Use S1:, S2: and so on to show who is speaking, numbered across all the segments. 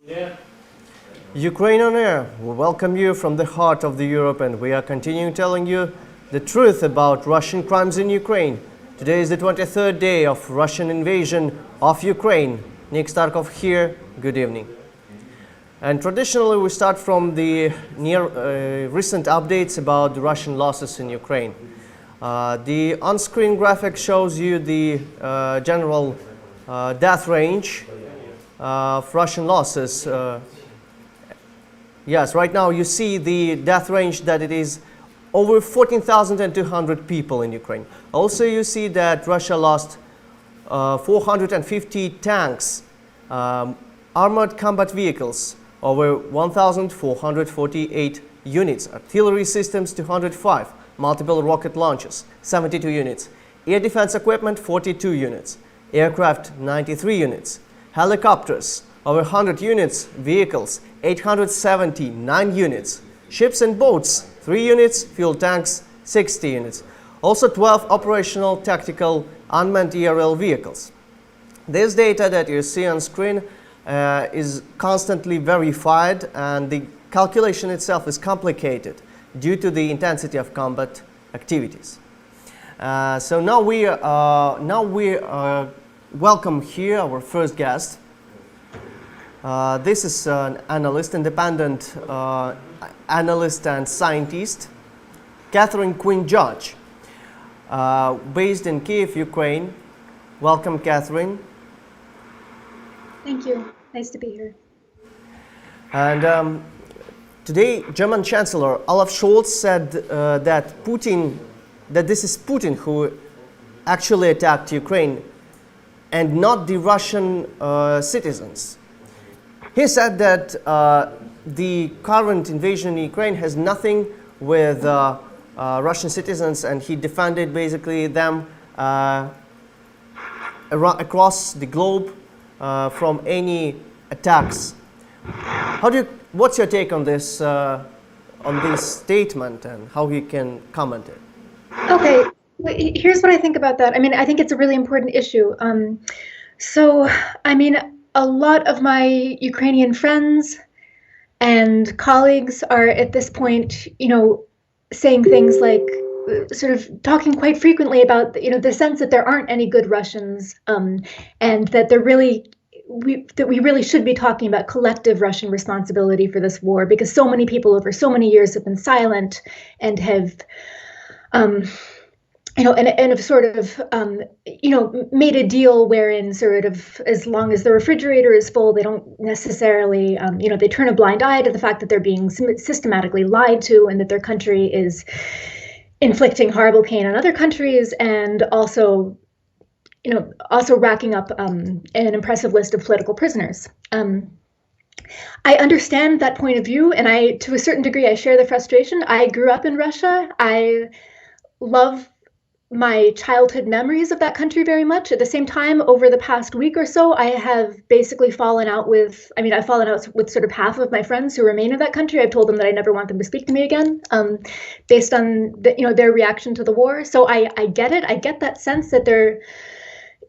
S1: Yeah.
S2: Ukraine on Air, we welcome you from the heart of the Europe, and we are continuing telling you the truth about Russian crimes in Ukraine. Today is the 23rd day of Russian invasion of Ukraine. Nick Starkov here, good evening. And traditionally we start from the recent updates about the Russian losses in Ukraine. The on-screen graphic shows you the general death range of Russian losses. Yes, right now you see the death range that it is over 14,200 people in Ukraine. Also you see that Russia lost 450 tanks, armored combat vehicles, over 1,448 units, artillery systems 205, multiple rocket launchers 72 units, air defense equipment 42 units, aircraft 93 units, helicopters over 100 units, vehicles 879 units, ships and boats 3 units, fuel tanks 60 units, also 12 operational tactical unmanned aerial vehicles. This data that you see on screen is constantly verified, and the calculation itself is complicated due to the intensity of combat activities. So now we welcome here our first guest. This is an analyst, independent analyst and scientist, Catherine Quinn Judge, based in Kiev, Ukraine. Welcome, Catherine.
S3: Thank you. Nice to be here.
S2: And today, German Chancellor Olaf Scholz said that this is Putin who actually attacked Ukraine and not the Russian citizens. He said that the current invasion in Ukraine has nothing with Russian citizens, and he defended basically them across the globe from any attacks. What's your take on this statement, and how you can comment it?
S3: Okay, here's what I think about that. I mean, I think it's a really important issue. A lot of my Ukrainian friends and colleagues are at this point, saying things like, sort of talking quite frequently about, the sense that there aren't any good Russians, and that we really should be talking about collective Russian responsibility for this war, because so many people over so many years have been silent and have, have sort of, made a deal wherein sort of as long as the refrigerator is full, they don't necessarily, they turn a blind eye to the fact that they're being systematically lied to, and that their country is inflicting horrible pain on other countries, and also racking up an impressive list of political prisoners. I understand that point of view, and to a certain degree, I share the frustration. I grew up in Russia. I love my childhood memories of that country very much. At the same time, over the past week or so, I have basically fallen out with sort of half of my friends who remain in that country. I've told them that I never want them to speak to me again, based on their reaction to the war. So I get it. I get that sense that there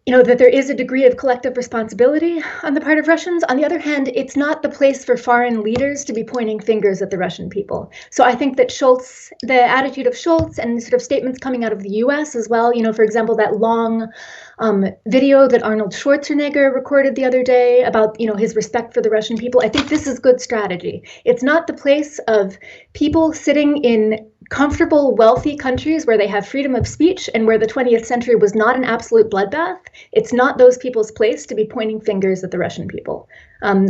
S3: is a degree of collective responsibility on the part of Russians. On the other hand, it's not the place for foreign leaders to be pointing fingers at the Russian people. So I think that the attitude of Scholz and sort of statements coming out of the US as well, for example, that long video that Arnold Schwarzenegger recorded the other day about, his respect for the Russian people, I think this is good strategy. It's not the place of people sitting in comfortable, wealthy countries where they have freedom of speech and where the 20th century was not an absolute bloodbath. It's not those people's place to be pointing fingers at the Russian people.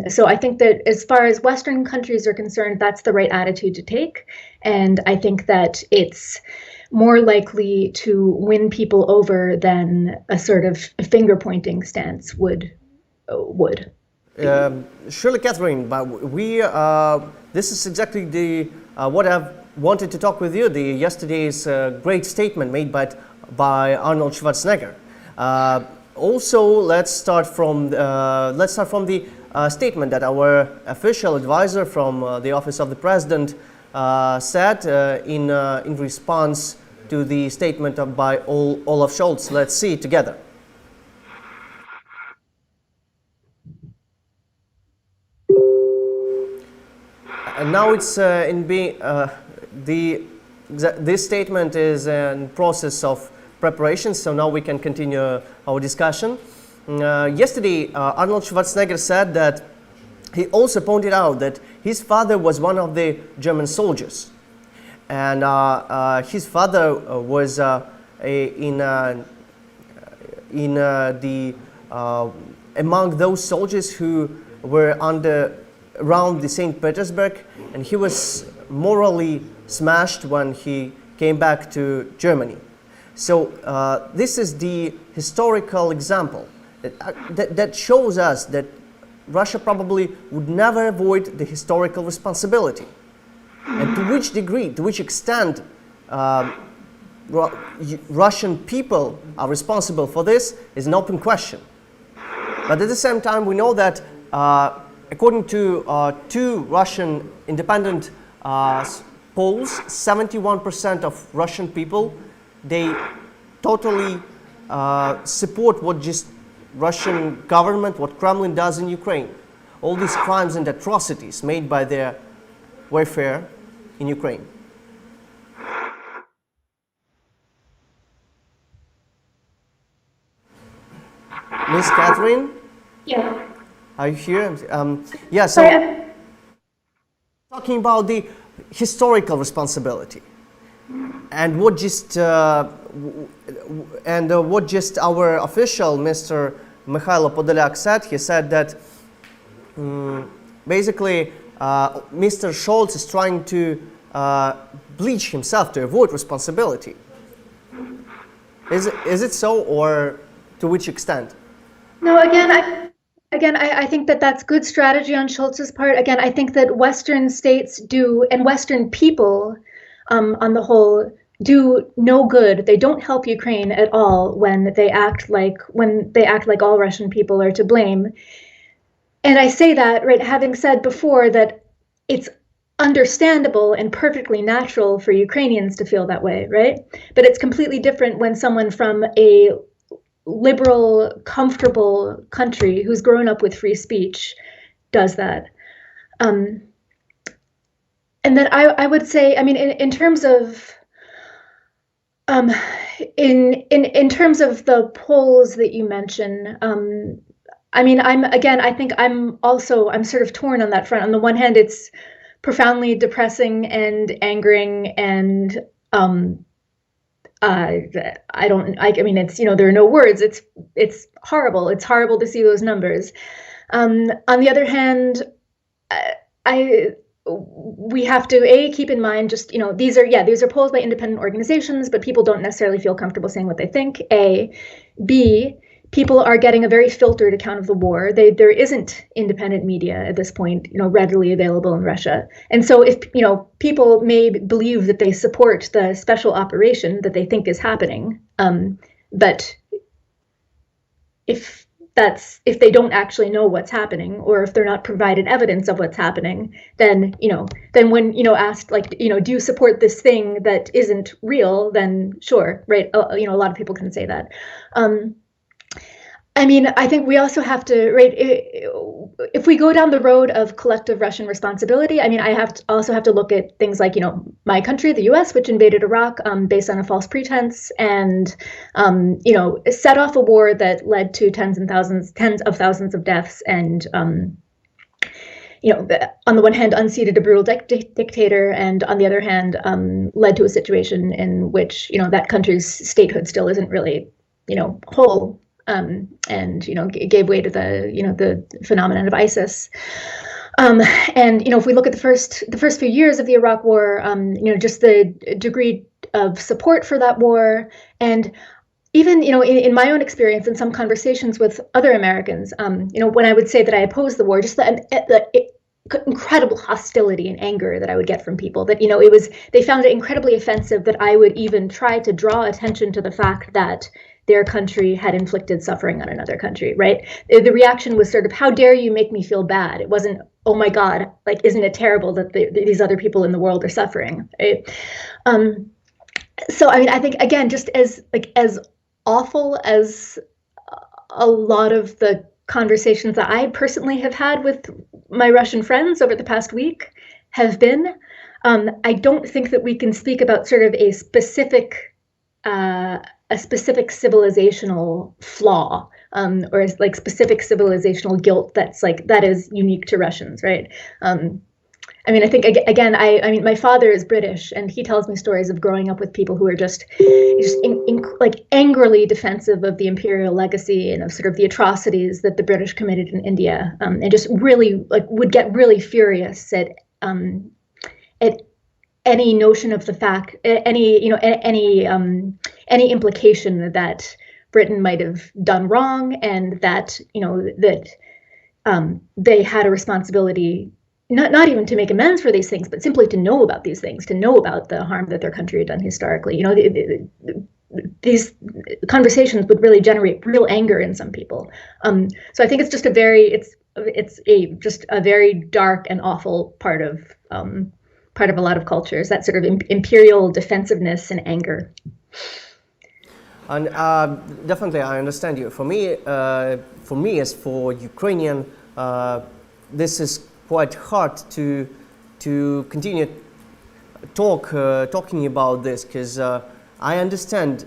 S3: So I think that as far as Western countries are concerned, that's the right attitude to take. And I think that it's more likely to win people over than a sort of finger-pointing stance would.
S2: Surely, Catherine, but this is exactly what I've wanted to talk with you. Yesterday's great statement made by Arnold Schwarzenegger. Also, let's start from the statement that our official advisor from the office of the president said in response to the statement by Olaf Scholz. Let's see it together. now it's this statement is in process of preparation, so now we can continue our discussion. Yesterday, Arnold Schwarzenegger said that he also pointed out that his father was one of the German soldiers, and his father was among those soldiers who were around the St. Petersburg, and he was morally smashed when he came back to Germany. So this is the historical example that shows us that Russia probably would never avoid the historical responsibility. And to which degree, to which extent Russian people are responsible for this is an open question. But at the same time, we know that according to two Russian independent polls, 71% of Russian people, they totally support what just Russian government, what Kremlin does in Ukraine. All these crimes and atrocities made by their warfare in Ukraine. Miss Catherine?
S3: Yeah.
S2: Are you here? Yeah, so talking about the historical responsibility and what just our official, Mr. Mikhailo Podolyak, said. He said that basically Mr. Scholz is trying to bleach himself to avoid responsibility. Is it so, or to which extent?
S3: No, I think that that's good strategy on Scholz's part. Again, I think that Western states do, and Western people, on the whole, do no good. They don't help Ukraine at all when they act like all Russian people are to blame. And I say that, right, having said before that it's understandable and perfectly natural for Ukrainians to feel that way, right? But it's completely different when someone from a liberal, comfortable country who's grown up with free speech does that. And then I would say, I mean, in terms of in terms of the polls that you mention, I mean, I think I'm sort of torn on that front. On the one hand, it's profoundly depressing and angering, and I mean, it's, there are no words. It's horrible. It's horrible to see those numbers. On the other hand, we have to keep in mind just, these are polls by independent organizations, but people don't necessarily feel comfortable saying what they think. B, people are getting a very filtered account of the war. There isn't independent media at this point, readily available in Russia. And so if, people may believe that they support the special operation that they think is happening, but if they don't actually know what's happening, or if they're not provided evidence of what's happening, then when, asked, like, do you support this thing that isn't real, then sure, right? A lot of people can say that. I mean, I think we also have to, right, if we go down the road of collective Russian responsibility, I mean, also have to look at things like, my country, the US, which invaded Iraq based on a false pretense, and, set off a war that led to tens of thousands of deaths, and, on the one hand, unseated a brutal dictator, and on the other hand, led to a situation in which, that country's statehood still isn't really, whole. And gave way to the phenomenon of ISIS. And if we look at the first few years of the Iraq War, just the degree of support for that war, and even in my own experience and some conversations with other Americans, when I would say that I opposed the war, just the incredible hostility and anger that I would get from people, that they found it incredibly offensive that I would even try to draw attention to the fact that their country had inflicted suffering on another country, right? The reaction was sort of, how dare you make me feel bad? It wasn't, oh my God, like, isn't it terrible that these other people in the world are suffering, right? So, I mean, I think, again, just as awful as a lot of the conversations that I personally have had with my Russian friends over the past week, have been. I don't think that we can speak about sort of a specific civilizational flaw, or like specific civilizational guilt that is unique to Russians, right? I mean, I think again, I mean, my father is British, and he tells me stories of growing up with people who are just like angrily defensive of the imperial legacy and of sort of the atrocities that the British committed in India, and just really like would get really furious at any notion of the fact, any implication that Britain might have done wrong, and that they had a responsibility. Not even to make amends for these things, but simply to know about these things, to know about the harm that their country had done historically. These conversations would really generate real anger in some people. So I think it's just just a very dark and awful part of a lot of cultures, that sort of imperial defensiveness and anger.
S2: And definitely, I understand you. For me, as for Ukrainian, this is quite hard to continue talking about this, because I understand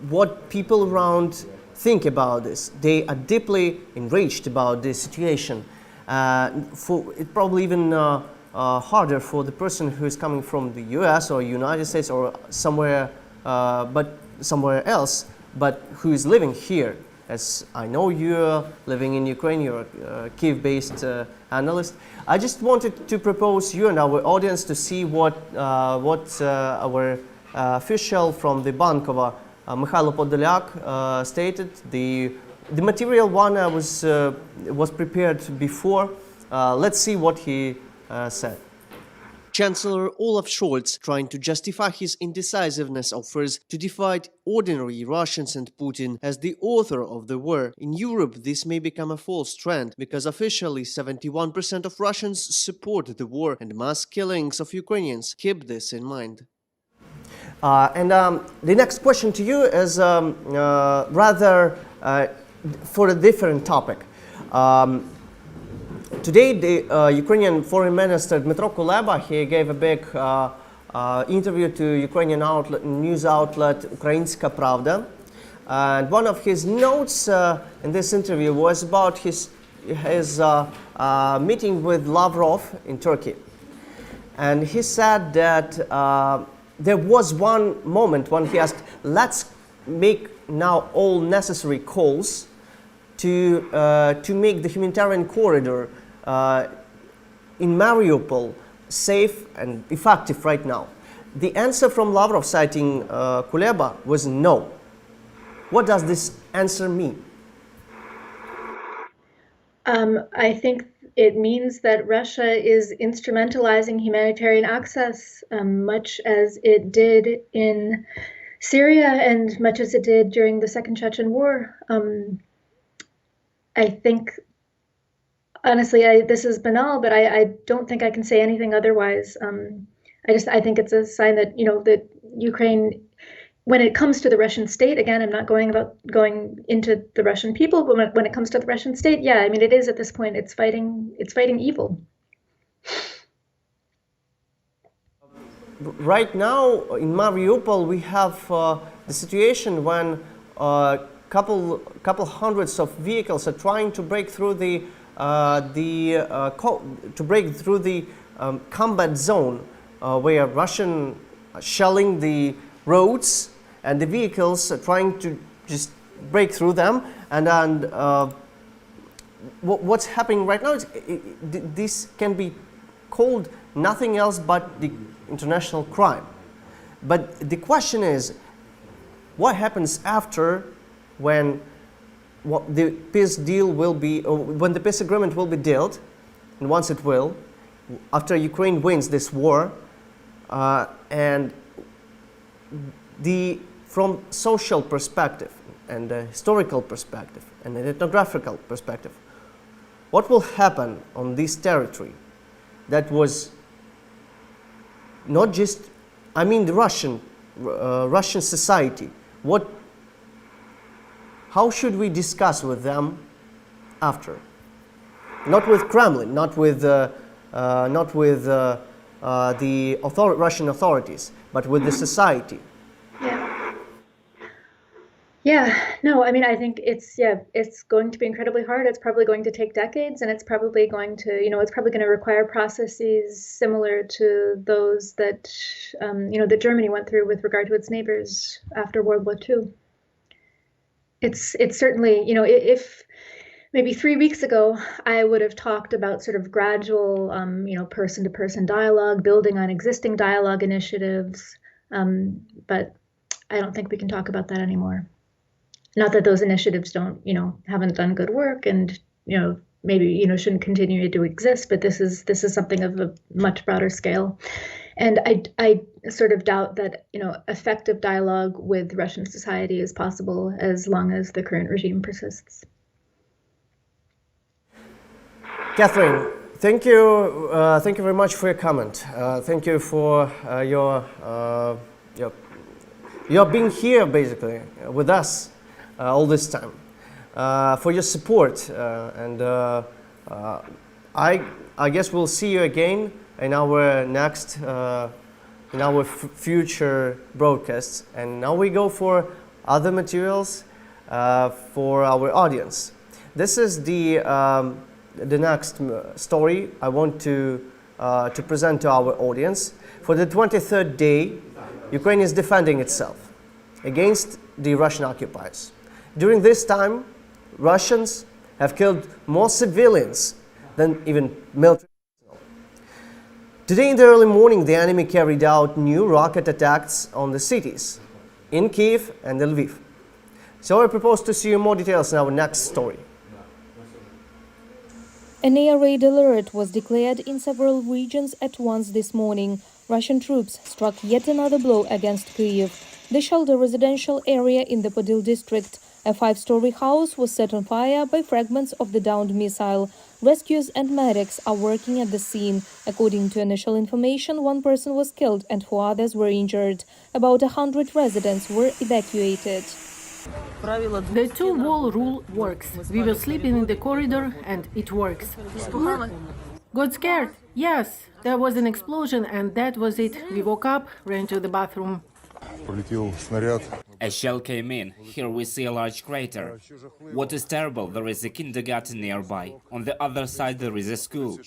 S2: what people around think about this. They are deeply enraged about this situation. It's probably even harder for the person who is coming from the U.S. or United States or somewhere else, but who is living here. As I know you're living in Ukraine, you're a Kiev-based analyst. I just wanted to propose you and our audience to see what our official from the Bankova, Mikhailo Podolyak, stated. The material one was prepared before. Let's see what he said. Chancellor Olaf Scholz, trying to justify his indecisiveness, offers to divide ordinary Russians and Putin as the author of the war. In Europe, this may become a false trend, because officially 71% of Russians support the war, and mass killings of Ukrainians keep this in mind. The next question to you is rather for a different topic. Today, the Ukrainian Foreign Minister Dmytro Kuleba, he gave a big interview to Ukrainian news outlet Ukrainska Pravda, and one of his notes in this interview was about his meeting with Lavrov in Turkey, and he said that there was one moment when he asked, "Let's make now all necessary calls to make the humanitarian corridor in Mariupol safe and effective right now." The answer from Lavrov, citing Kuleba, was no. What does this answer mean?
S3: I think it means that Russia is instrumentalizing humanitarian access, much as it did in Syria and much as it did during the Second Chechen War. I think, honestly, this is banal, but I don't think I can say anything otherwise. I think it's a sign that that Ukraine, when it comes to the Russian state, again, I'm not going into the Russian people, but when it comes to the Russian state, yeah, I mean, it is at this point, it's fighting evil.
S2: Right now in Mariupol, we have the situation when couple hundreds of vehicles are trying to break through the combat zone, where Russian shelling the roads, and the vehicles are trying to just break through them. And what's happening right now is this can be called nothing else but the international crime. But the question is, what happens after, when the peace deal will be, when the peace agreement will be dealt, and once it will, after Ukraine wins this war, and from social perspective and a historical perspective and an ethnographical perspective, what will happen on this territory that was not just, I mean, the Russian society? How should we discuss with them after? Not with Kremlin, not with not with the Russian authorities, but with the society.
S3: Yeah. Yeah, no, I mean, I think it's going to be incredibly hard. It's probably going to take decades, and it's probably going to, it's probably going to require processes similar to those that, that Germany went through with regard to its neighbors after World War II. It's certainly, if maybe 3 weeks ago, I would have talked about sort of gradual, person-to-person dialogue, building on existing dialogue initiatives, but I don't think we can talk about that anymore. Not that those initiatives haven't done good work and, maybe, shouldn't continue to exist, but this is something of a much broader scale. And I sort of doubt that, effective dialogue with Russian society is possible as long as the current regime persists.
S2: Catherine, thank you very much for your comment. Thank you for your being here basically with us all this time, for your support, and I guess we'll see you again in our next future broadcasts. And now we go for other materials for our audience. This is the next story I want to present to our audience. For the 23rd day, Ukraine is defending itself against the Russian occupiers. During this time, Russians have killed more civilians than even military personnel. Today in the early morning, the enemy carried out new rocket attacks on the cities in Kiev and Lviv. So I propose to see more details in our next story.
S1: An air raid alert was declared in several regions at once this morning. Russian troops struck yet another blow against Kyiv. They shelled a residential area in the Podil district. A 5-story house was set on fire by fragments of the downed missile. Rescuers and medics are working at the scene. According to initial information, 1 person was killed and 4 others were injured. About 100 residents were evacuated.
S4: The two-wall rule works. We were sleeping in the corridor and it works. Got scared? Yes. There was an explosion and that was it. We woke up, ran to the bathroom.
S5: A shell came in. Here we see a large crater. What is terrible, there is a kindergarten nearby. On the other side there is a school.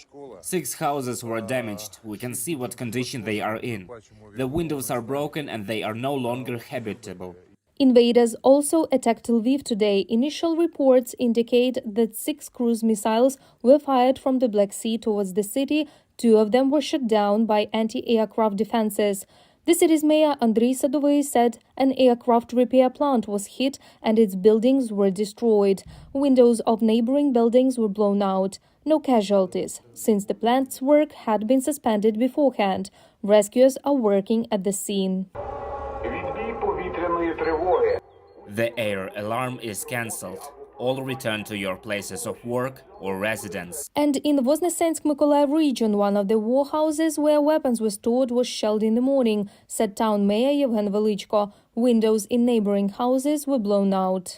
S5: 6 houses were damaged. We can see what condition they are in. The windows are broken and they are no longer habitable.
S1: Invaders also attacked Lviv today. Initial reports indicate that 6 cruise missiles were fired from the Black Sea towards the city. 2 of them were shot down by anti-aircraft defenses. The city's mayor Andriy Sadovy said an aircraft repair plant was hit and its buildings were destroyed. Windows of neighboring buildings were blown out. No casualties, since the plant's work had been suspended beforehand. Rescuers are working at the scene.
S5: The air alarm is cancelled. All return to your places of work or residence.
S1: And in the Voznesensk-Mykolaiv region, one of the warehouses where weapons were stored was shelled in the morning, said town mayor Yevhen Velichko. Windows in neighboring houses were blown out.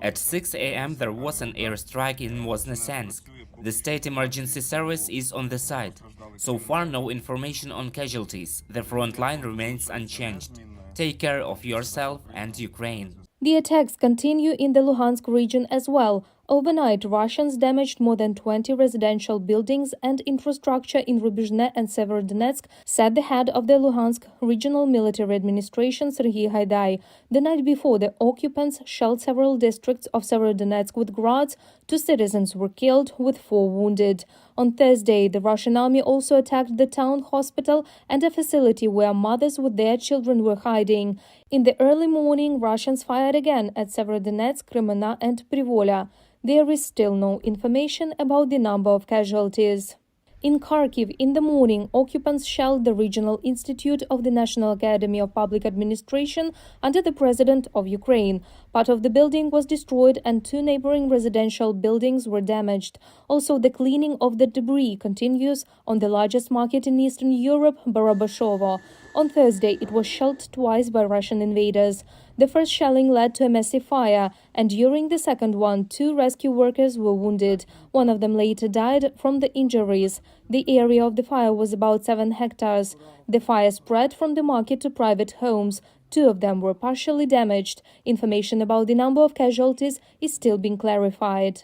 S5: At 6 a.m. there was an airstrike in Voznesensk. The state emergency service is on the site. So far, no information on casualties. The front line remains unchanged. Take care of yourself and Ukraine.
S1: The attacks continue in the Luhansk region as well. Overnight, Russians damaged more than 20 residential buildings and infrastructure in Rubizhne and Severodonetsk, said the head of the Luhansk Regional Military Administration, Serhiy Haidai. The night before, the occupants shelled several districts of Severodonetsk with grads. 2 citizens were killed, with 4 wounded. On Thursday, the Russian army also attacked the town hospital and a facility where mothers with their children were hiding. In the early morning, Russians fired again at Severodonetsk, Kremena and Privolia. There is still no information about the number of casualties. In Kharkiv, in the morning, occupants shelled the Regional Institute of the National Academy of Public Administration under the President of Ukraine. Part of the building was destroyed and 2 neighboring residential buildings were damaged. Also, the cleaning of the debris continues on the largest market in Eastern Europe, Barabashovo. On Thursday, it was shelled twice by Russian invaders. The first shelling led to a massive fire, and during the second one, 2 rescue workers were wounded. One of them later died from the injuries. The area of the fire was about 7 hectares. The fire spread from the market to private homes. 2 of them were partially damaged. Information about the number of casualties is still being clarified.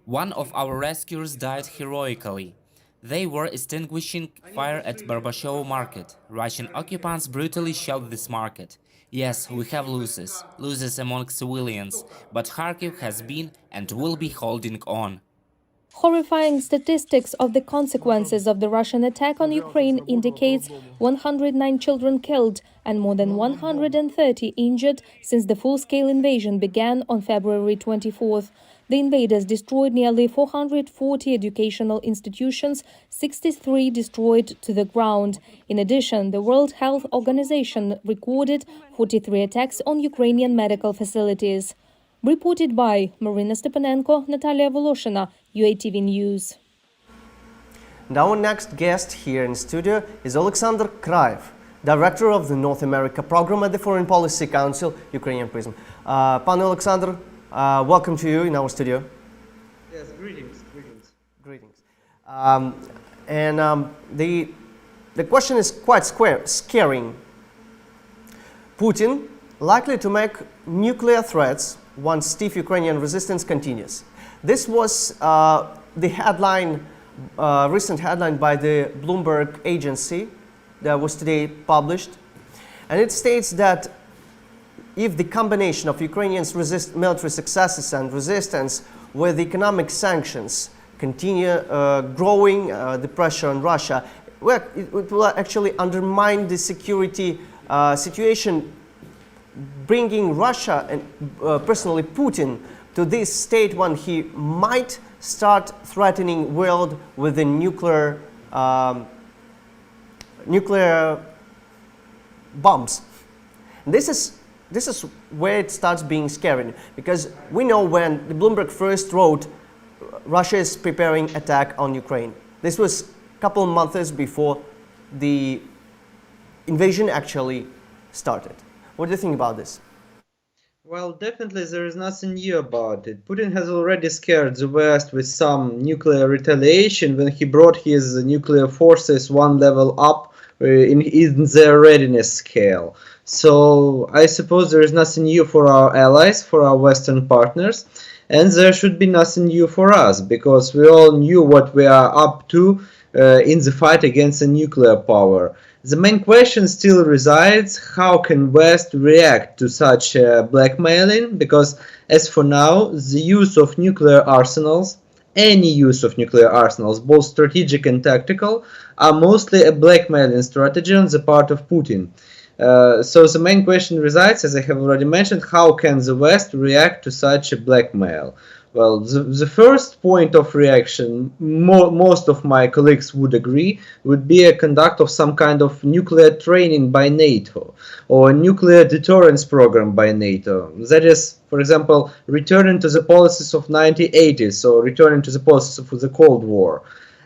S5: One of our rescuers died heroically. They were extinguishing fire at Barbashovo market. Russian occupants brutally shelled this market. Yes, we have losses among civilians, but Kharkiv has been and will be holding on.
S1: Horrifying statistics of the consequences of the Russian attack on Ukraine indicates 109 children killed and more than 130 injured since the full-scale invasion began on February 24th. The invaders destroyed nearly 440 educational institutions, 63 destroyed to the ground. In addition, the World Health Organization recorded 43 attacks on Ukrainian medical facilities. Reported by Marina Stepanenko, Natalia Voloshina, UATV News.
S2: And our next guest here in studio is Alexander Kraev, Director of the North America Program at the Foreign Policy Council, Ukrainian Prism. Pan Alexander, welcome to you in our studio.
S6: Yes, greetings.
S2: Greetings. The question is quite scaring. Putin likely to make nuclear threats once stiff Ukrainian resistance continues. This was the headline, recent headline by the Bloomberg agency that was today published. And it states that if the combination of Ukrainians' military successes and resistance with economic sanctions continue growing the pressure on Russia, well, it will actually undermine the security situation, bringing Russia and personally Putin to this state when he might start threatening world with the nuclear bombs. This is where it starts being scary, because we know when the Bloomberg first wrote Russia is preparing attack on Ukraine. This was a couple of months before the invasion actually started. What do you think about this?
S6: Well, definitely there is nothing new about it. Putin has already scared the West with some nuclear retaliation when he brought his nuclear forces one level up in their readiness scale. So I suppose there is nothing new for our allies, for our Western partners, and there should be nothing new for us, because we all knew what we are up to in the fight against a nuclear power. The main question still resides: how can West react to such blackmailing? Because as for now, the use of nuclear arsenals, any use of nuclear arsenals, both strategic and tactical, are mostly a blackmailing strategy on the part of Putin. So the main question resides, as I have already mentioned, how can the West react to such a blackmail? Well, the first point of reaction, most of my colleagues would agree, would be a conduct of some kind of nuclear training by NATO, or a nuclear deterrence program by NATO. That is, for example, returning to the policies of 1980s, or returning to the policies of the Cold War.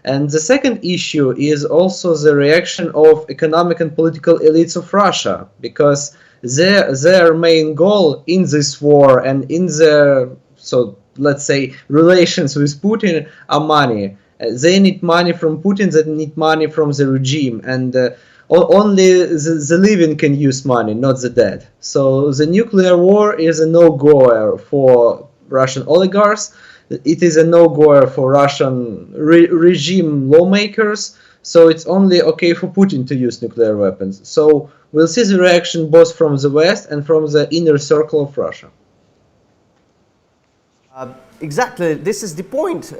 S6: And the second issue is also the reaction of economic and political elites of Russia, because their main goal in this war and in their, so let's say, relations with Putin are money. They need money from Putin, they need money from the regime, and only the living can use money, not the dead. So the nuclear war is a no-goer for Russian oligarchs. It is a no-goer for Russian regime lawmakers, so it's only okay for Putin to use nuclear weapons. So we'll see the reaction both from the West and from the inner circle of Russia.
S2: Exactly, this is the point,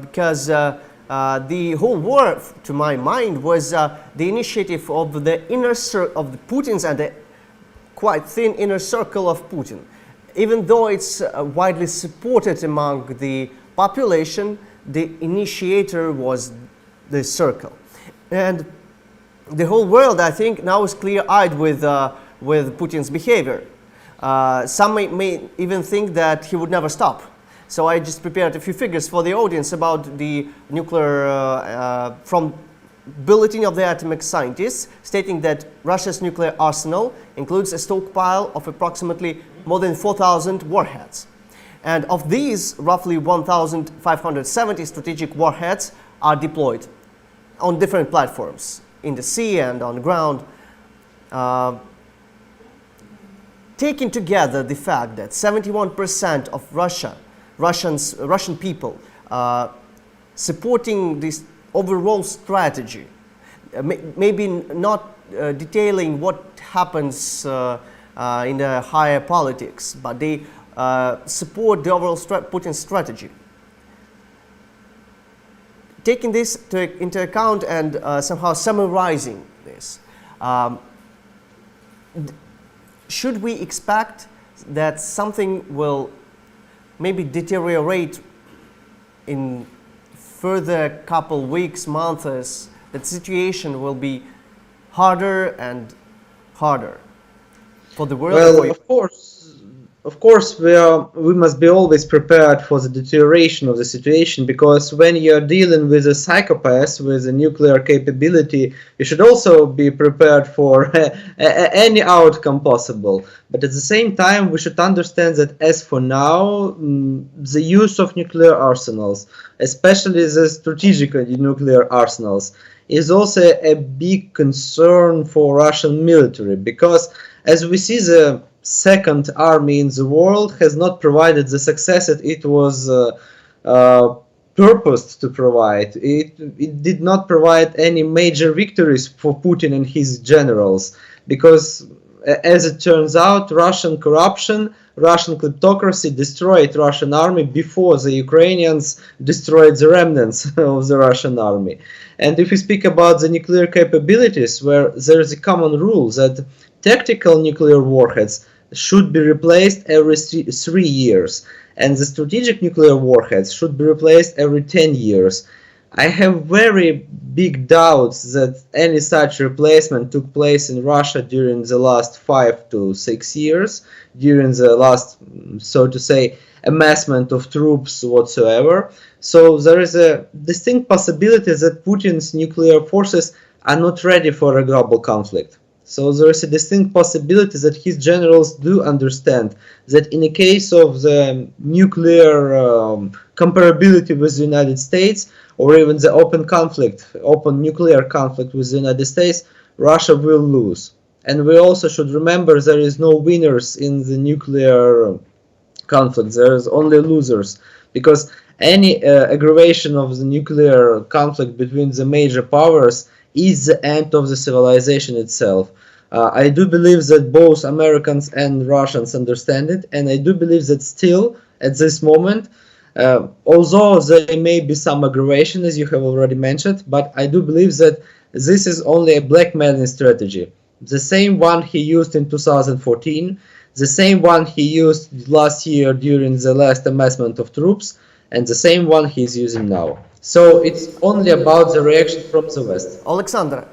S2: because the whole war, to my mind, was the initiative of the inner circle of the Putin's and the quite thin inner circle of Putin. Even though it's widely supported among the population, the initiator was the circle. And the whole world, I think, now is clear-eyed with Putin's behavior. Some may even think that he would never stop. So I just prepared a few figures for the audience about the nuclear, from Bulletin of the Atomic Scientists, stating that Russia's nuclear arsenal includes a stockpile of approximately more than 4,000 warheads. And of these, roughly 1,570 strategic warheads are deployed on different platforms, in the sea and on the ground. Taking together the fact that 71% of Russian people supporting this overall strategy, maybe not detailing what happens in the higher politics, but they support the overall Putin strategy. Taking this into account and somehow summarizing this, should we expect that something will maybe deteriorate in further couple weeks, months, that situation will be harder and harder for the world?
S6: Well, of course, we must be always prepared for the deterioration of the situation, because when you're dealing with a psychopath with a nuclear capability, you should also be prepared for any outcome possible. But at the same time, we should understand that as for now, the use of nuclear arsenals, especially the strategic nuclear arsenals, is also a big concern for Russian military, because as we see, the second army in the world has not provided the success that it was purposed to provide. It did not provide any major victories for Putin and his generals, because as it turns out, Russian corruption, Russian kleptocracy destroyed Russian army before the Ukrainians destroyed the remnants of the Russian army. And if we speak about the nuclear capabilities, where there is a common rule that tactical nuclear warheads should be replaced every 3 years, and the strategic nuclear warheads should be replaced every 10 years. I have very big doubts that any such replacement took place in Russia during the last 5 to 6 years, during the last, so to say, amassment of troops whatsoever. So there is a distinct possibility that Putin's nuclear forces are not ready for a global conflict. So there is a distinct possibility that his generals do understand that in the case of the nuclear comparability with the United States, or even the open nuclear conflict with the United States, Russia will lose. And we also should remember there is no winners in the nuclear conflict, there is only losers, because any aggravation of the nuclear conflict between the major powers is the end of the civilization itself. I do believe that both Americans and Russians understand it, and I do believe that still, at this moment, although there may be some aggravation, as you have already mentioned, but I do believe that this is only a blackmailing strategy. The same one he used in 2014, the same one he used last year during the last amassment of troops, and the same one he's using now. So it's only about the reaction from the West.
S2: Alexander,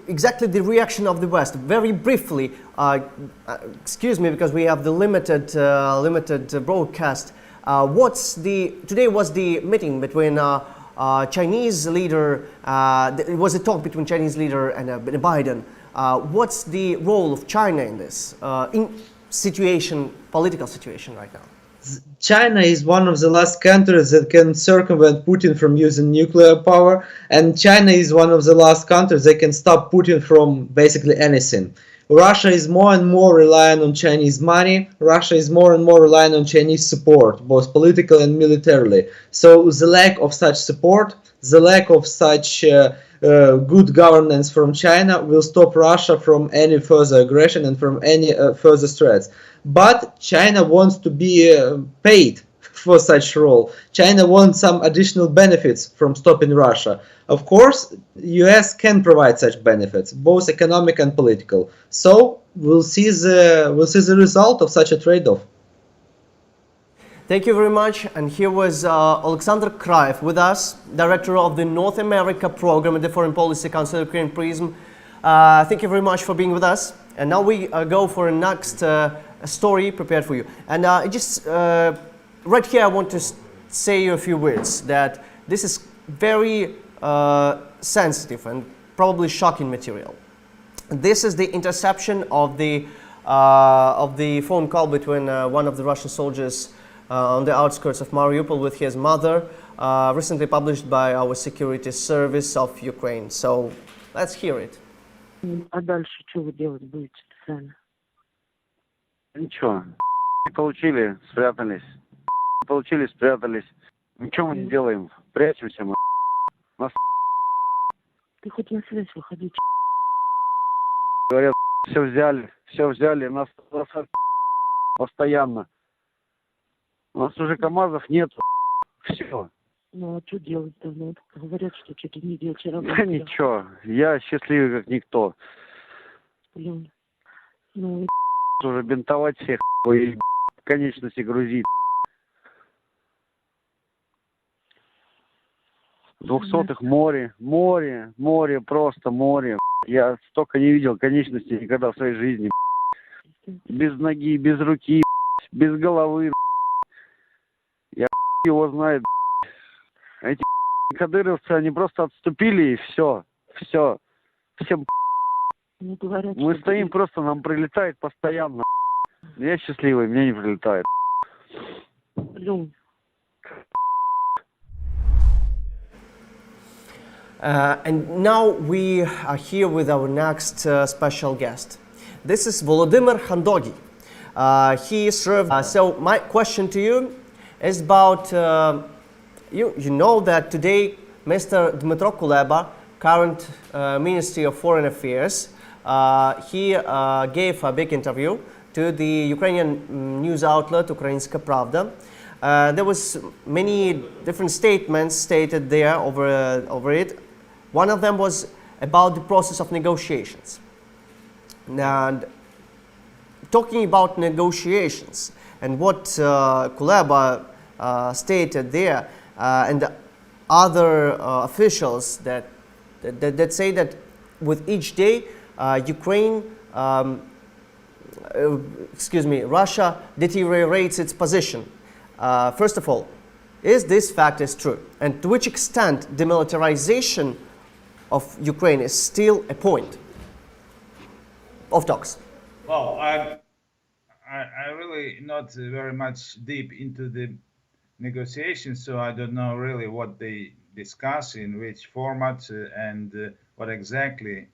S2: exactly the reaction of the West. Very briefly, excuse me, because we have the limited broadcast. Today was the meeting between Chinese leader. It was a talk between Chinese leader and Biden. What's the role of China in this political situation right now?
S6: China is one of the last countries that can circumvent Putin from using nuclear power, and China is one of the last countries that can stop Putin from basically anything. Russia is more and more reliant on Chinese money. Russia is more and more reliant on Chinese support, both political and militarily. So the lack of such support, the lack of such good governance from China will stop Russia from any further aggression and from any further threats. But China wants to be paid for such role. China wants some additional benefits from stopping Russia. Of course, US can provide such benefits, both economic and political. So we'll see the result of such a trade-off.
S2: Thank you very much. And here was Alexander Kraev with us, Director of the North America Program at the Foreign Policy Council of Ukraine Prism. Thank you very much for being with us. And now we go for a next story prepared for you. And right here I want to say a few words that this is very sensitive and probably shocking material. This is the interception of the phone call between one of the Russian soldiers on the outskirts of Mariupol with his mother, recently published by our security service of Ukraine. So let's hear it.
S7: А дальше что вы делать будете сами? Ничего. Получили, спрятались. Получили, спрятались. Ничего мы не делаем. Прячемся мы. Нас Ты хоть на связь выходи. Говорят, все взяли, нас постоянно. У нас уже КАМАЗов нет. Все. Ну а что делать-то? Ну, говорят, что что-то не делаете работу. Да ничего, я счастливый как никто. Блин. Ну уже бинтовать всех и конечности грузить. 200-х море, просто море. Я столько не видел конечностей никогда в своей жизни. Без ноги, без руки, без головы. Я его знает. Эти кадыровцы, они просто отступили и все. Всем мы стоим просто, нам прилетает постоянно. Я счастливый, мне не прилетает.
S2: And now we are here with our next special guest. This is Volodymyr Khandogy. He served. So my question to you is about, you know that today Mr. Dmytro Kuleba, current Ministry of Foreign Affairs, he gave a big interview to the Ukrainian news outlet Ukrainska Pravda. There was many different statements stated there over it. One of them was about the process of negotiations. And talking about negotiations and what Kuleba stated there, and the other officials that say that with each day Russia deteriorates its position. First of all, is this fact is true? And to which extent demilitarization of Ukraine is still a point of talks?
S8: Well, I really not very much deep into the negotiations, so I don't know really what they discuss, in which format, and what exactly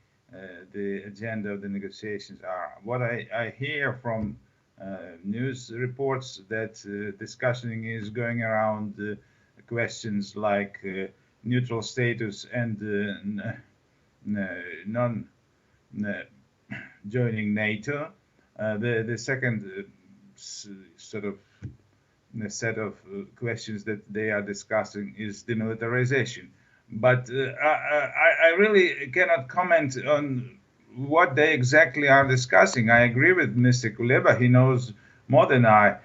S8: the agenda of the negotiations are. What I hear from news reports that discussion is going around questions like neutral status and non joining NATO. The second sort of set of questions that they are discussing is demilitarization. But I really cannot comment on what they exactly are discussing. I agree with Mr. Kuleba. He knows more than I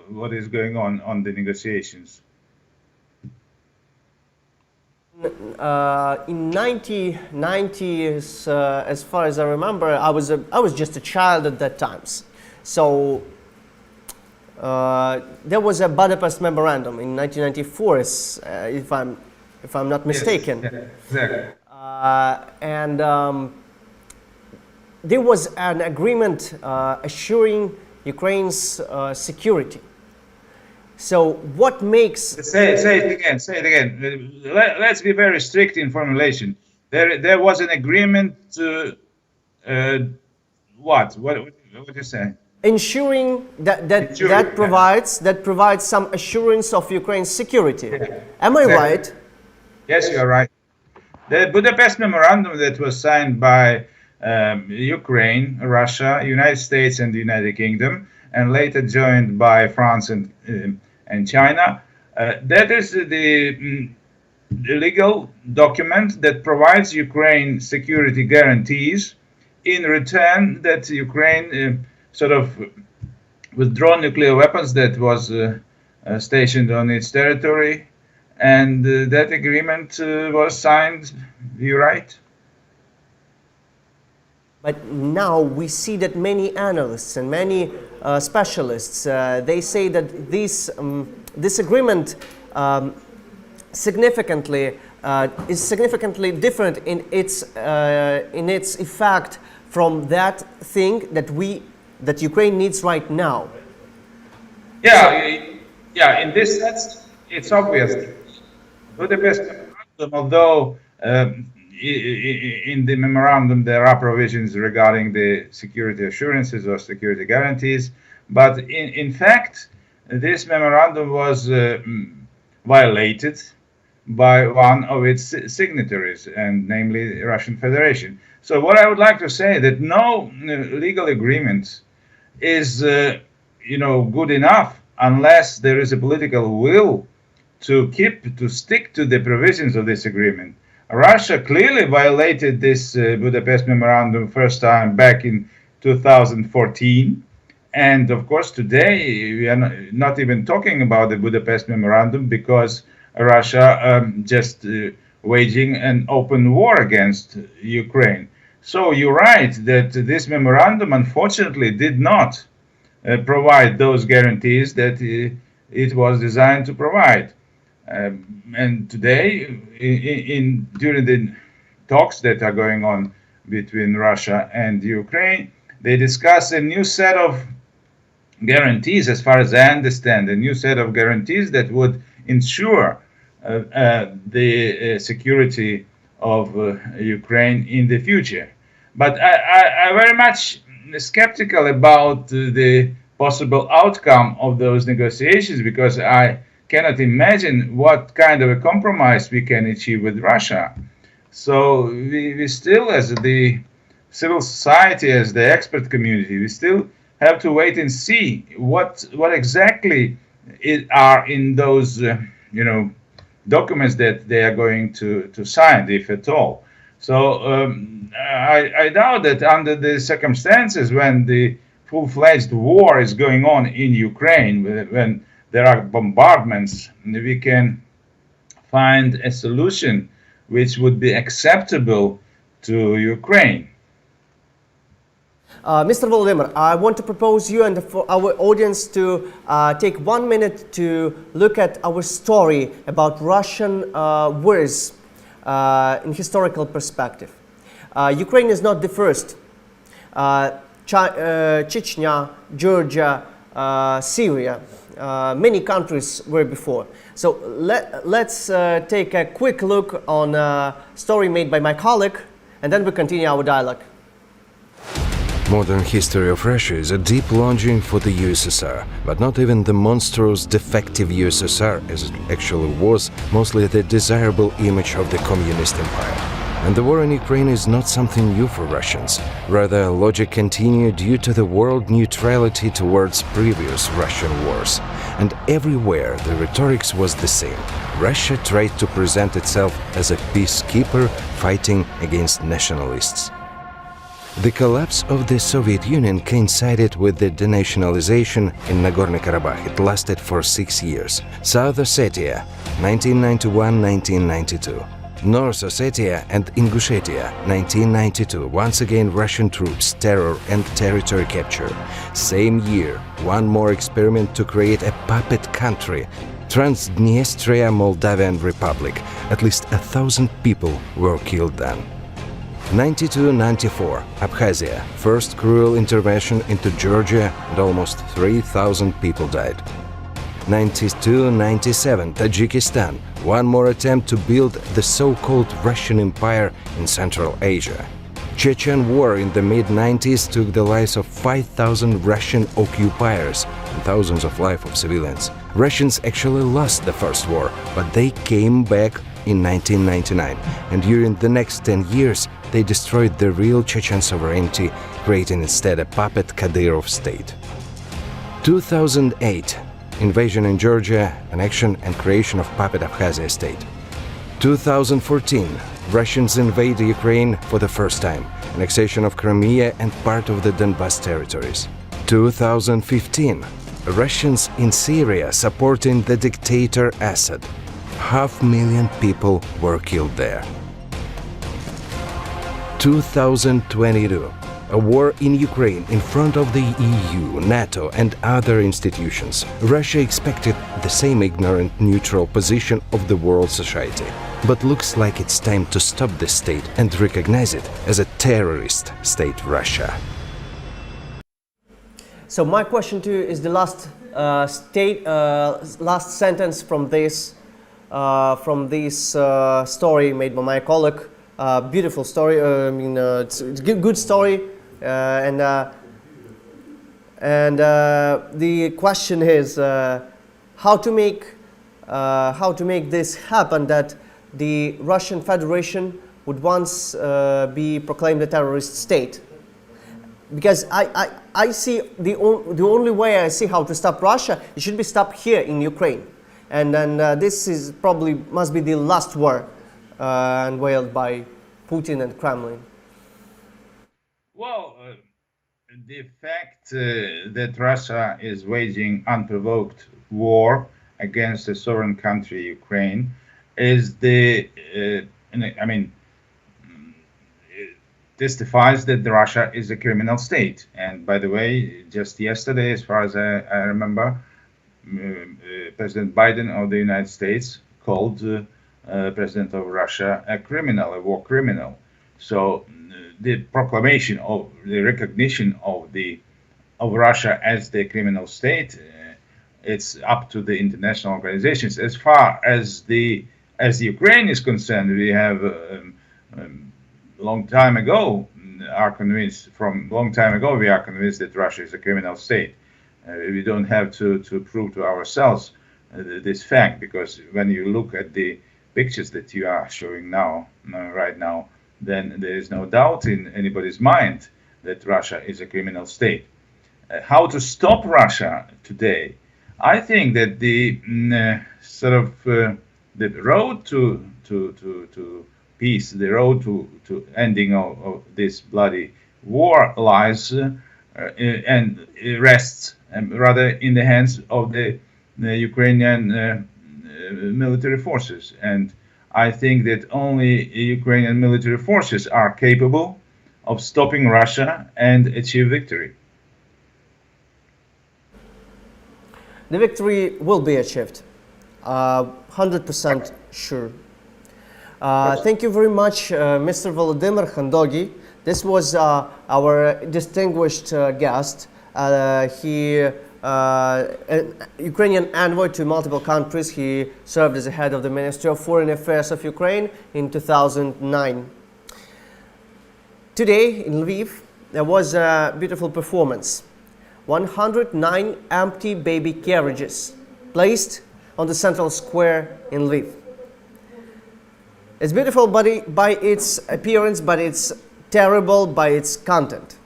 S8: what is going on the negotiations.
S2: In 1990s, as far as I remember, I was just a child at that time. So there was a Budapest Memorandum in 1994, if I'm not mistaken.
S8: Yes, exactly.
S2: And there was an agreement assuring Ukraine's security. So what makes...
S8: Say it again. Let's be very strict in formulation. There was an agreement to... what? What do you say?
S2: Ensuring that provides some assurance of Ukraine's security.
S8: Yeah,
S2: Am I right?
S8: Yes, you are right. The Budapest Memorandum that was signed by Ukraine, Russia, United States, and the United Kingdom, and later joined by France and China, that is the legal document that provides Ukraine security guarantees in return that Ukraine sort of withdraw nuclear weapons that was stationed on its territory, and that agreement was signed. You're right.
S2: But now we see that many analysts and many specialists, they say that this agreement significantly is significantly different in its effect from that thing that Ukraine needs right now.
S8: Yeah. In this sense, it's obvious. Budapest memorandum, although in the memorandum there are provisions regarding the security assurances or security guarantees, but in fact, this memorandum was violated by one of its signatories, and namely the Russian Federation. So what I would like to say that no legal agreement is good enough unless there is a political will to stick to the provisions of this agreement. Russia clearly violated this Budapest memorandum first time back in 2014. And of course, today we are not even talking about the Budapest memorandum because Russia just waging an open war against Ukraine. So you're right that this memorandum unfortunately did not provide those guarantees that it was designed to provide. And today, during the talks that are going on between Russia and Ukraine, they discuss a new set of guarantees, as far as I understand, a new set of guarantees that would ensure the security of Ukraine in the future. But I'm very much skeptical about the possible outcome of those negotiations because I cannot imagine what kind of a compromise we can achieve with Russia. So we still, as the civil society, as the expert community, we still have to wait and see what exactly are in those documents that they are going to sign, if at all. So I doubt that under the circumstances when the full-fledged war is going on in Ukraine, when there are bombardments, we can find a solution which would be acceptable to Ukraine.
S2: Mr. Volodymyr, I want to propose you and for our audience to take 1 minute to look at our story about Russian wars in historical perspective. Ukraine is not the first. Chechnya, Georgia, Syria, many countries were before. So let's take a quick look on a story made by my colleague, and then we continue our dialogue.
S9: Modern history of Russia is a deep longing for the USSR, but not even the monstrous, defective USSR, as it actually was, mostly the desirable image of the communist empire. And the war in Ukraine is not something new for Russians. Rather, logic continued due to the world neutrality towards previous Russian wars. And everywhere the rhetoric was the same. Russia tried to present itself as a peacekeeper fighting against nationalists. The collapse of the Soviet Union coincided with the denationalization in Nagorno-Karabakh. It lasted for 6 years. South Ossetia, 1991-1992. North Ossetia and Ingushetia, 1992. Once again Russian troops, terror and territory capture. Same year, one more experiment to create a puppet country, Transnistria Moldavian Republic. At least 1,000 people were killed then. 92-94, Abkhazia, first cruel intervention into Georgia and almost 3,000 people died. 92-97, Tajikistan, one more attempt to build the so-called Russian Empire in Central Asia. Chechen War in the mid-90s took the lives of 5,000 Russian occupiers and thousands of lives of civilians. Russians actually lost the first war, but they came back in 1999, and during the next 10 years they destroyed the real Chechen sovereignty, creating instead a puppet Kadyrov state. 2008, invasion in Georgia, annexion and creation of puppet Abkhazia state. 2014, Russians invade Ukraine for the first time, annexation of Crimea and part of the Donbas territories. 2015, Russians in Syria supporting the dictator Assad. 500,000 people were killed there. 2022, a war in Ukraine in front of the EU, NATO and other institutions. Russia expected the same ignorant neutral position of the world society. but looks like it's time to stop this state and recognize it as a terrorist state, Russia.
S2: So my question to you is the last last sentence from this story made by my colleague. Beautiful story. It's a good story, and the question is how to make this happen, that the Russian Federation would once be proclaimed a terrorist state. Because I see the only way I see how to stop Russia, it should be stopped here in Ukraine, and then this is probably must be the last war unveiled by Putin and Kremlin.
S8: Well, the fact that Russia is waging unprovoked war against a sovereign country, Ukraine, is testifies that Russia is a criminal state. And by the way, just yesterday, as far as I remember, President Biden of the United States called President of Russia a criminal, a war criminal. So the proclamation of the recognition of Russia as the criminal state, it's up to the international organizations. As far as the Ukraine is concerned, we have long time ago we are convinced that Russia is a criminal state. We don't have to prove to ourselves this fact, because when you look at the pictures that you are showing right now, then there is no doubt in anybody's mind that Russia is a criminal state. How to stop Russia today? I think that the road to peace, the road to ending of this bloody war lies and rests rather in the hands of the Ukrainian military forces. And I think that only Ukrainian military forces are capable of stopping Russia and achieve victory.
S2: The victory will be achieved, 100% sure. Thank you very much, Mr. Volodymyr Khandogi. This was our distinguished guest. He an Ukrainian envoy to multiple countries. He served as the head of the Ministry of Foreign Affairs of Ukraine in 2009. Today in Lviv, there was a beautiful performance. 109 empty baby carriages placed on the central square in Lviv. It's beautiful by its appearance, but it's terrible by its content.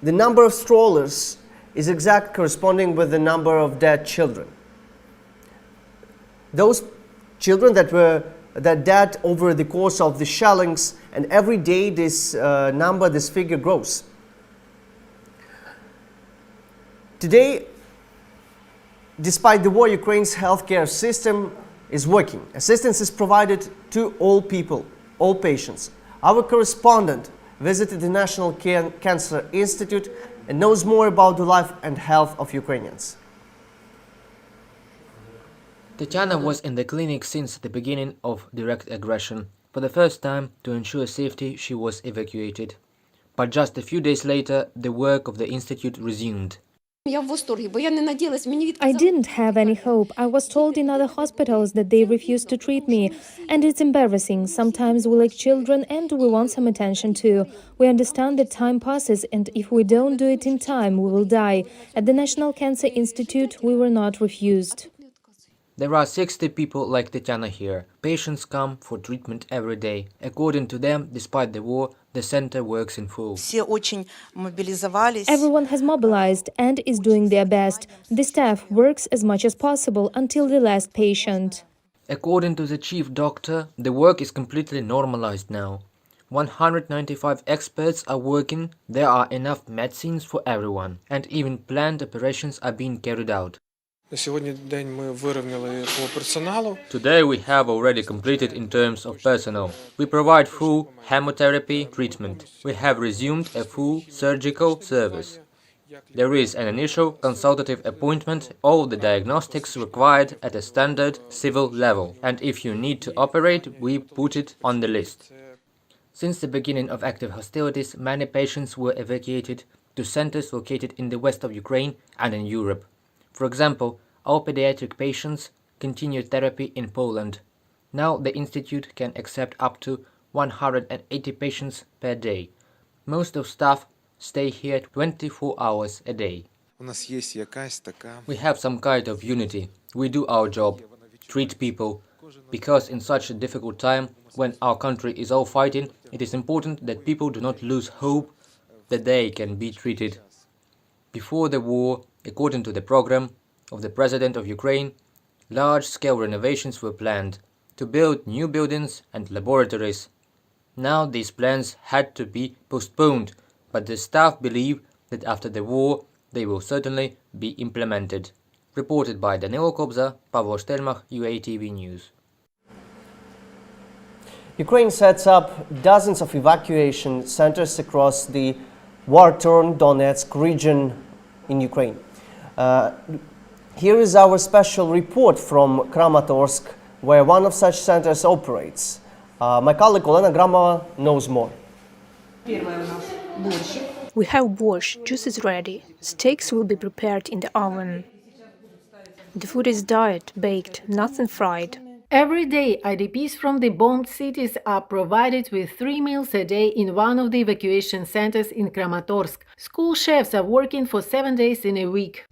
S2: The number of strollers is exact corresponding with the number of dead children. Those children that died over the course of the shellings, and every day this figure grows. Today, despite the war, Ukraine's healthcare system is working. Assistance is provided to all people, all patients. Our correspondent visited the National Cancer Institute and knows more about the life and health of Ukrainians.
S10: Tatiana was in the clinic since the beginning of direct aggression. For the first time, to ensure safety, she was evacuated. But just a few days later, the work of the institute resumed.
S1: I didn't have any hope. I was told in other hospitals that they refused to treat me. And it's embarrassing. Sometimes we like children and we want some attention too. We understand that time passes, and if we don't do it in time, we will die. At the National Cancer Institute, we were not refused.
S10: There are 60 people like Tatiana here. Patients come for treatment every day. According to them, despite the war, the center works in full.
S1: Everyone has mobilized and is doing their best. The staff works as much as possible until the last patient.
S10: According to the chief doctor, the work is completely normalized now. 195 experts are working, there are enough medicines for everyone, and even planned operations are being carried out. Today we have already completed in terms of personnel. We provide full chemotherapy treatment. We have resumed a full surgical service. There is an initial consultative appointment, all the diagnostics required at a standard civil level, and if you need to operate, we put it on the list. Since the beginning of active hostilities, many patients were evacuated to centers located in the west of Ukraine and in Europe. For example, all pediatric patients continue therapy in Poland. Now the institute can accept up to 180 patients per day. Most of staff stay here 24 hours a day. We have some kind of unity. We do our job, treat people, because in such a difficult time, when our country is all fighting, it is important that people do not lose hope that they can be treated. Before the war, according to the program of the President of Ukraine, large-scale renovations were planned to build new buildings and laboratories. Now these plans had to be postponed, but the staff believe that after the war they will certainly be implemented. Reported by Danilo Kobza, Pavlo Štermach, UATV News.
S2: Ukraine sets up dozens of evacuation centers across the war-torn Donetsk region in Ukraine. Here is our special report from Kramatorsk, where one of such centers operates. My colleague Olena Gramova knows more.
S11: We have borscht, juice is ready. Steaks will be prepared in the oven. The food is dried, baked, nothing fried.
S4: Every day, IDPs from the bombed cities are provided with 3 meals a day in one of the evacuation centers in Kramatorsk. School chefs are working for 7 days in a week.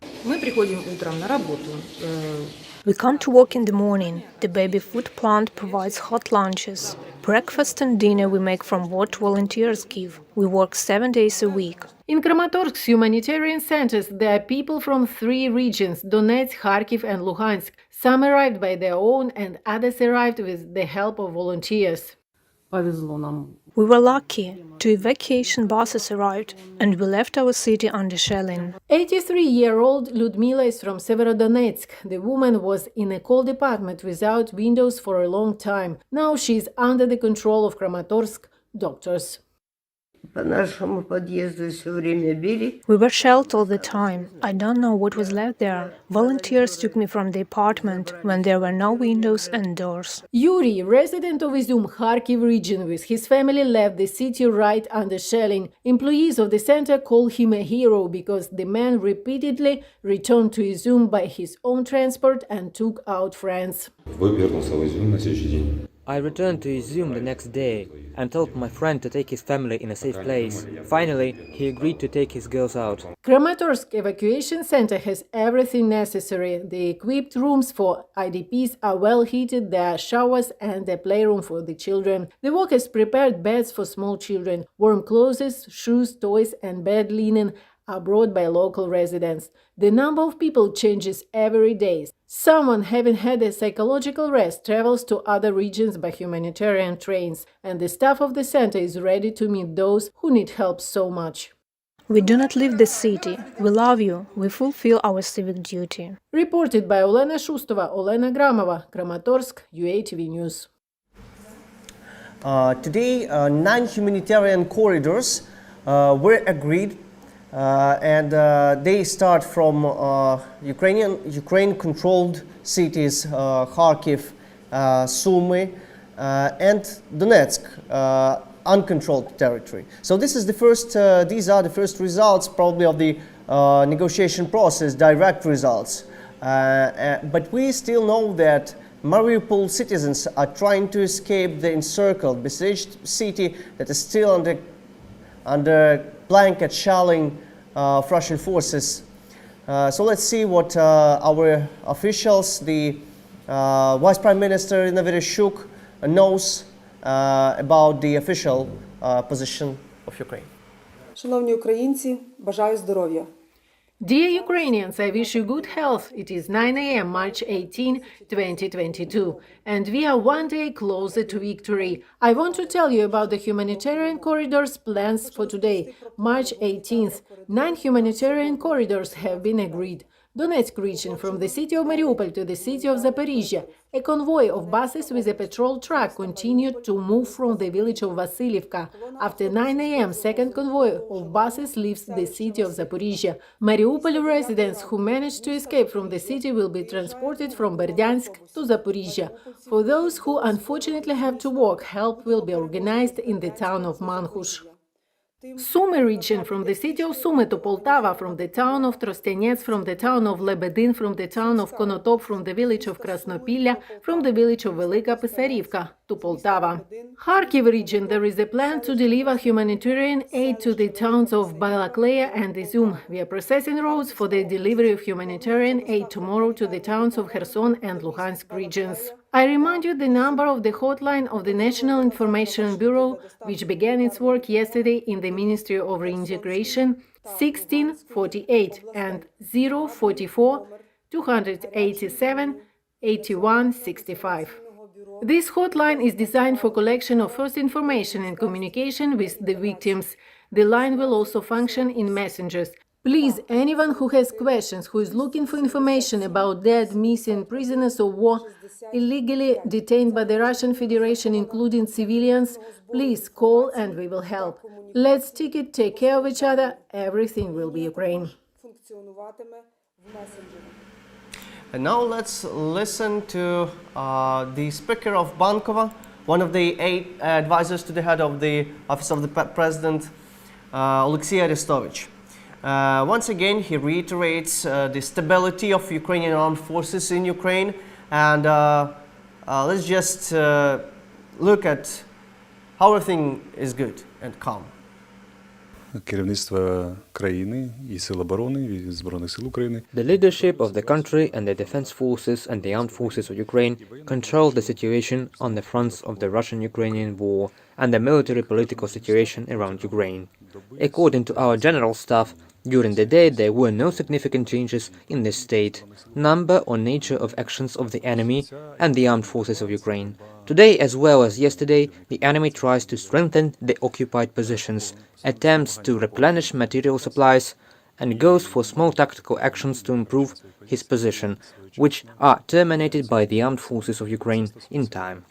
S11: We come to work in the morning. The baby food plant provides hot lunches. Breakfast and dinner we make from what volunteers give. We work 7 days a week.
S4: In Kramatorsk's humanitarian centers, there are people from 3 regions, Donetsk, Kharkiv and Luhansk. Some arrived by their own and others arrived with the help of volunteers.
S11: We were lucky. 2 evacuation buses arrived, and we left our city under shelling.
S4: 83-year-old Ludmila is from Severodonetsk. The woman was in a cold apartment without windows for a long time. Now she is under the control of Kramatorsk doctors.
S11: We were shelled all the time. I don't know what was left there. Volunteers took me from the apartment when there were no windows and doors.
S4: Yuri, resident of Izum, Kharkiv region, with his family left the city right under shelling. Employees of the center call him a hero because the man repeatedly returned to Izum by his own transport and took out friends.
S10: I returned to Izum the next day and told my friend to take his family in a safe place. Finally, he agreed to take his girls out.
S4: Kramatorsk evacuation center has everything necessary. The equipped rooms for IDPs are well heated, there are showers and a playroom for the children. The workers prepared beds for small children. Warm clothes, shoes, toys and bed linen are brought by local residents. The number of people changes every day. Someone having had a psychological rest travels to other regions by humanitarian trains, and the staff of the center is ready to meet those who need help so much.
S11: We do not leave the city. We love you. We fulfill our civic duty.
S4: Reported by Olena Shustova, Olena Gramova, Kramatorsk, UATV News.
S2: Today, 9 humanitarian corridors were agreed, and they start from Ukraine-controlled cities Kharkiv, Sumy, and Donetsk, uncontrolled territory. So this is the first. These are the first results, probably, of the negotiation process, direct results. But we still know that Mariupol citizens are trying to escape the encircled, besieged city that is still under blanket shelling of Russian forces. So let's see what our officials, the Vice Prime Minister Irina Vereshchuk, knows about the official position of Ukraine.
S12: Шановні українці, бажаю здоров'я.
S4: Dear Ukrainians, I wish you good health. It is 9 a.m., March 18, 2022, and we are one day closer to victory. I want to tell you about the humanitarian corridors plans for today, March 18th. 9 humanitarian corridors have been agreed. Donetsk region, from the city of Mariupol to the city of Zaporizhia, a convoy of buses with a patrol truck continued to move from the village of Vasilivka. After 9 a.m., second convoy of buses leaves the city of Zaporizhia. Mariupol residents who managed to escape from the city will be transported from Berdyansk to Zaporizhia. For those who unfortunately have to walk, help will be organized in the town of Manhush. Sumy region, from the city of Sumy to Poltava, from the town of Trostenets, from the town of Lebedin, from the town of Konotop, from the village of Krasnopilya, from the village of Velika Pisarivka to Poltava. Kharkiv region, there is a plan to deliver humanitarian aid to the towns of Balakleya and Izum. We are processing roads for the delivery of humanitarian aid tomorrow to the towns of Kherson and Luhansk regions. I remind you the number of the hotline of the National Information Bureau, which began its work yesterday in the Ministry of Reintegration, 1648 and 044 287 8165. This hotline is designed for collection of first information and communication with the victims. The line will also function in messengers. Please, anyone who has questions, who is looking for information about dead, missing, prisoners of war, illegally detained by the Russian Federation, including civilians, please call and we will help. Let's take care of each other. Everything will be Ukraine.
S2: And now let's listen to the speaker of Bankova, one of the 8 advisors to the head of the Office of the President, Alexei Arestovich. Once again, he reiterates the stability of Ukrainian armed forces in Ukraine, and let's just look at how everything is good and calm.
S13: Керівництво країни і Сил оборони, і Збройних сил України.
S10: The leadership of the country and the defense forces and the armed forces of Ukraine control the situation on the fronts of the Russian-Ukrainian war and the military-political situation around Ukraine. According to our general staff, during the day there were no significant changes in the state, number or nature of actions of the enemy and the armed forces of Ukraine. Today, as well as yesterday, the enemy tries to strengthen the occupied positions, attempts to replenish material supplies, and goes for small tactical actions to improve his position, which are terminated by the armed forces of Ukraine in time.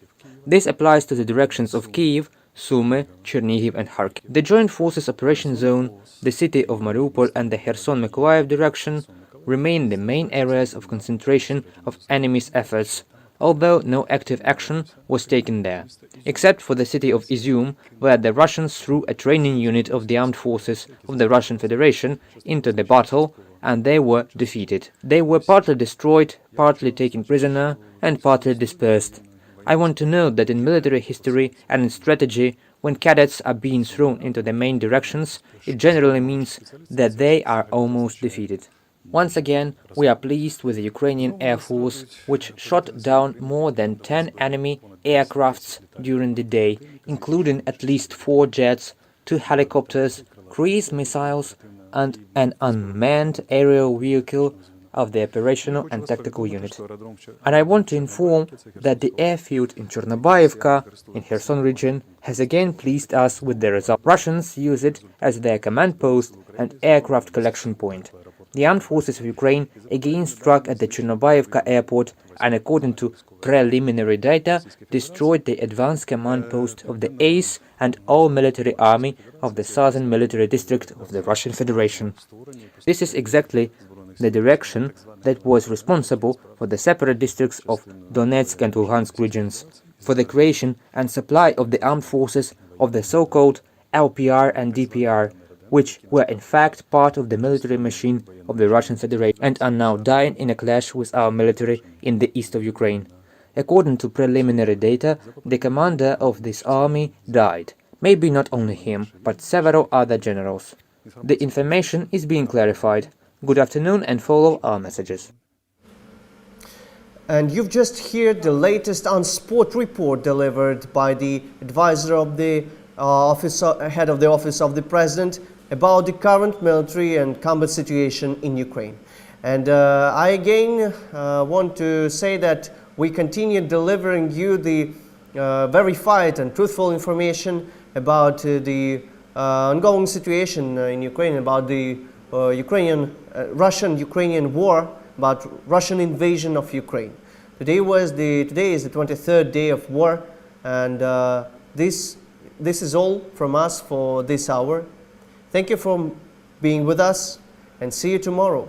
S10: This applies to the directions of Kyiv, Sumy, Chernihiv and Kharkiv. The Joint Forces Operation Zone, the city of Mariupol and the Kherson-Mykolaiv direction remain the main areas of concentration of enemy's efforts, although no active action was taken there, except for the city of Izum, where the Russians threw a training unit of the armed forces of the Russian Federation into the battle, and they were defeated. They were partly destroyed, partly taken prisoner, and partly dispersed. I want to note that in military history and in strategy, when cadets are being thrown into the main directions, it generally means that they are almost defeated. Once again, we are pleased with the Ukrainian Air Force, which shot down more than 10 enemy aircrafts during the day, including at least 4 jets, 2 helicopters, cruise missiles, and an unmanned aerial vehicle of the operational and tactical unit. And I want to inform that the airfield in Chernobyevka, in Kherson region, has again pleased us with the result. Russians use it as their command post and aircraft collection point. The armed forces of Ukraine again struck at the Chernobyevka airport and, according to preliminary data, destroyed the advanced command post of the ACE and all military army of the Southern Military District of the Russian Federation. This is exactly the direction that was responsible for the separate districts of Donetsk and Luhansk regions, for the creation and supply of the armed forces of the so-called LPR and DPR, which were in fact part of the military machine of the Russian Federation and are now dying in a clash with our military in the east of Ukraine. According to preliminary data, the commander of this army died. Maybe not only him, but several other generals. The information is being clarified. Good afternoon and follow our messages.
S2: And you've just heard the latest on sport report delivered by the advisor of the head of the Office of the President about the current military and combat situation in Ukraine. And I again want to say that we continue delivering you the verified and truthful information about the ongoing situation in Ukraine, about the Russian-Ukrainian war, about Russian invasion of Ukraine. Today is the 23rd day of war, and this is all from us for this hour. Thank you for being with us, and see you tomorrow.